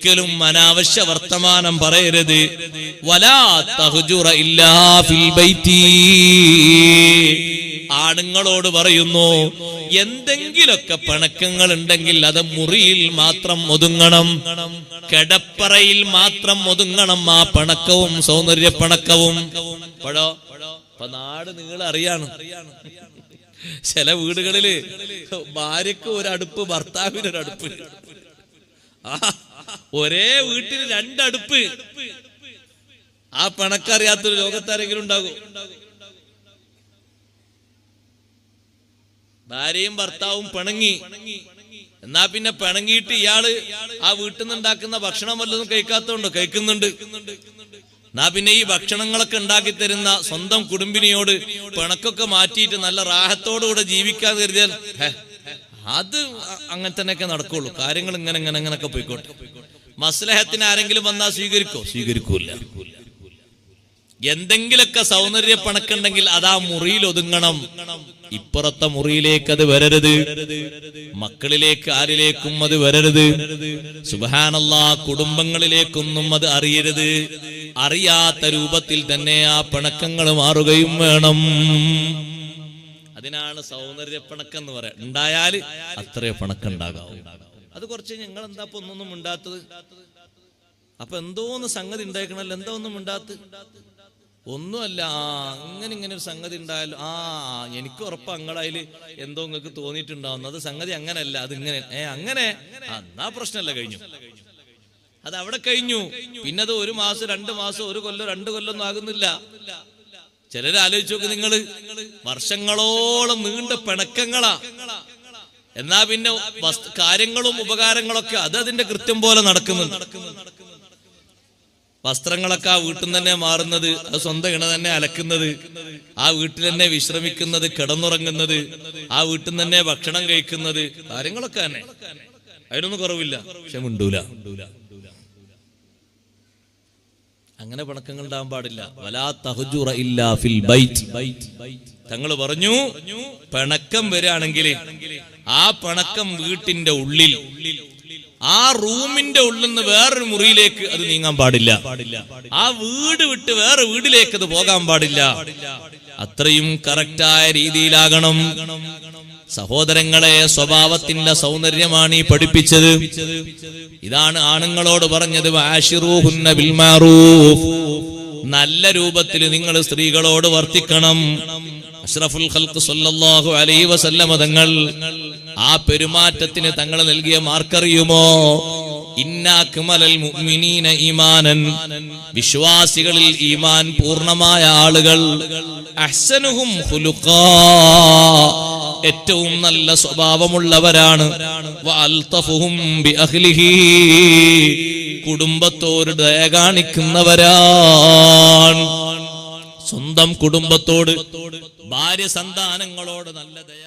ഒരിക്കലും അനാവശ്യ വർത്തമാനം പറയരുത്. വലാ തഹ്ജുറ ഇല്ലാ ഫിൽ ബൈതി. ആണുങ്ങളോട് പറയുന്നു, എന്തെങ്കിലൊക്കെ പിണക്കങ്ങൾ ഉണ്ടെങ്കിൽ അത് മുറിയിൽ മാത്രം ഒതുങ്ങണം, കിടപ്പറയിൽ മാത്രം ഒതുങ്ങണം. ആ പിണക്കവും സൗന്ദര്യ പിണക്കവും ഇപ്പൊ നാട് നിങ്ങൾ അറിയാണ്. ചില വീടുകളില് ഭാര്യക്ക് ഒരടുപ്പ്, ഭർത്താവിനൊരടുപ്പ്. ഒരേ വീട്ടിൽ രണ്ടടുപ്പ്. ആ പിണക്കറിയാത്തൊരു ലോകത്താരെങ്കിലും ഉണ്ടാകും? ഭാര്യയും ഭർത്താവും പിണങ്ങി. എന്നാ പിന്നെ പിണങ്ങിയിട്ട് ഇയാള് ആ വീട്ടിൽ നിന്ന് ഉണ്ടാക്കുന്ന ഭക്ഷണം വല്ലതും കഴിക്കാത്തോണ്ടോ? കഴിക്കുന്നുണ്ട്. എന്നാ പിന്നെ ഈ ഭക്ഷണങ്ങളൊക്കെ ഉണ്ടാക്കി തരുന്ന സ്വന്തം കുടുംബിനിയോട് പിണക്കൊക്കെ മാറ്റിയിട്ട് നല്ല റാഹത്തോടുകൂടെ ജീവിക്കാൻ കരുതിയാൽ അത് അങ്ങനെ തന്നെയൊക്കെ നടക്കുള്ളൂ. കാര്യങ്ങൾ ഇങ്ങനെയൊക്കെ പോയിക്കോട്ടെ. മസ്ലഹത്തിന് ആരെങ്കിലും വന്നാൽ സ്വീകരിക്കൂല. എന്തെങ്കിലൊക്കെ സൗന്ദര്യ പിണക്കുണ്ടെങ്കിൽ അതാ മുറിയിൽ ഒതുങ്ങണം. ഇപ്പുറത്തെ മുറിയിലേക്ക് അത് വരരുത്. മക്കളിലേക്ക് ആരിലേക്കും അത് വരരുത്. സുബ്ഹാനല്ലാഹ്, കുടുംബങ്ങളിലേക്കൊന്നും അത് അറിയരുത്. അറിയാത്ത രൂപത്തിൽ തന്നെ ആ പിണക്കങ്ങൾ മാറുകയും വേണം. അതിനാണ് സൗന്ദര്യ പിണക്കം എന്ന് പറയാം. ഉണ്ടായാല് അത്രയോ പിണക്കുണ്ടാകാവും. അത് കുറച്ച് ഞങ്ങൾ എന്താ ഇപ്പൊ ഒന്നൊന്നും ഉണ്ടാത്തത്? അപ്പൊ എന്തോന്ന് സംഗതി ഉണ്ടാക്കണല്ലോ, എന്താ ഒന്നും ഉണ്ടാത്ത? ഒന്നുമല്ല, ഇങ്ങനെ ഒരു സംഗതി ഉണ്ടായാലും എനിക്ക് ഉറപ്പാ നിങ്ങളതില് എന്തോ നിങ്ങൾക്ക് തോന്നിയിട്ടുണ്ടാവുന്നു. അത് സംഗതി അങ്ങനെയല്ല, അത് ഇങ്ങനെ. അങ്ങനെ എന്നാ പ്രശ്നമല്ല, കഴിഞ്ഞു. അത് അവിടെ കഴിഞ്ഞു. പിന്നെ അത് 1 മാസം 2 മാസം 1 കൊല്ലം 2 കൊല്ലം ഒന്നും ആകുന്നില്ല. ചിലര് ആലോചിച്ച് നോക്ക്, നിങ്ങള് വർഷങ്ങളോളം നീണ്ട പിണക്കങ്ങളാ. എന്നാ പിന്നെ കാര്യങ്ങളും ഉപകാരങ്ങളൊക്കെ അത് അതിന്റെ കൃത്യം പോലെ നടക്കുന്നുണ്ട്. വസ്ത്രങ്ങളൊക്കെ ആ വീട്ടിൽ നിന്ന് തന്നെ മാറുന്നത്, അത് സ്വന്തം ഇണ തന്നെ അലക്കുന്നത്, ആ വീട്ടിൽ തന്നെ വിശ്രമിക്കുന്നത്, കിടന്നുറങ്ങുന്നത്, ആ വീട്ടിൽ തന്നെ ഭക്ഷണം കഴിക്കുന്നത്, കാര്യങ്ങളൊക്കെ തന്നെ. അതിനൊന്നും കുറവില്ല. പക്ഷെ മിണ്ടൂല. അങ്ങനെ പിണക്കങ്ങൾ ഉണ്ടാകാൻ പാടില്ല. വലാ തഹ്ജുറ ഇല്ലാ ഫിൽ ബൈത്ത്. തങ്ങൾ പറഞ്ഞു, പിണക്കം വരികയാണെങ്കിൽ ആ പിണക്കം വീട്ടിന്റെ ഉള്ളിൽ, ആ റൂമിന്റെ ഉള്ളിൽ നിന്ന് വേറൊരു മുറിയിലേക്ക് അത് നീങ്ങാൻ പാടില്ല. ആ വീട് വിട്ട് വേറെ വീട്ടിലേക്ക് അത് പോകാൻ പാടില്ല. അത്രയും കറക്റ്റായ രീതിയിലാകണം. സഹോദരങ്ങളെ, സ്വഭാവത്തിന്റെ സൗന്ദര്യമാണ് ഈ പഠിപ്പിച്ചത്. ഇതാണ് ആണുങ്ങളോട് പറഞ്ഞത്, വഅശിറൂഹുന്ന ബിൽ മഅറൂഫ്. നല്ല രൂപത്തിൽ നിങ്ങൾ സ്ത്രീകളോട് വർത്തിക്കണം. അഷ്റഫുൽ ഖൽഖ് സല്ലല്ലാഹു അലൈഹി വസല്ലം തങ്ങൾ ആ പെരുമാറ്റത്തിന് തങ്ങൾ നൽകിയ മാർക്കറിയുമോ? ഇന്നാക്മലൽ മുഅ്മിനീന ഈമാനൻ. വിശ്വാസികളിൽ ഈമാൻ പൂർണ്ണമായ ആളുകൾ അഹ്സനുഹും ഖുലുഖാ, ഏറ്റവും നല്ല സ്വഭാവമുള്ളവരാണ്. വഅൽതഫുഹും ബിഅഹ്ലിഹി, കുടുംബത്തോട് ദയ കാണിക്കുന്നവരാണ്. സ്വന്തം കുടുംബത്തോട്, ഭാര്യ സന്താനങ്ങളോട് നല്ല ദയ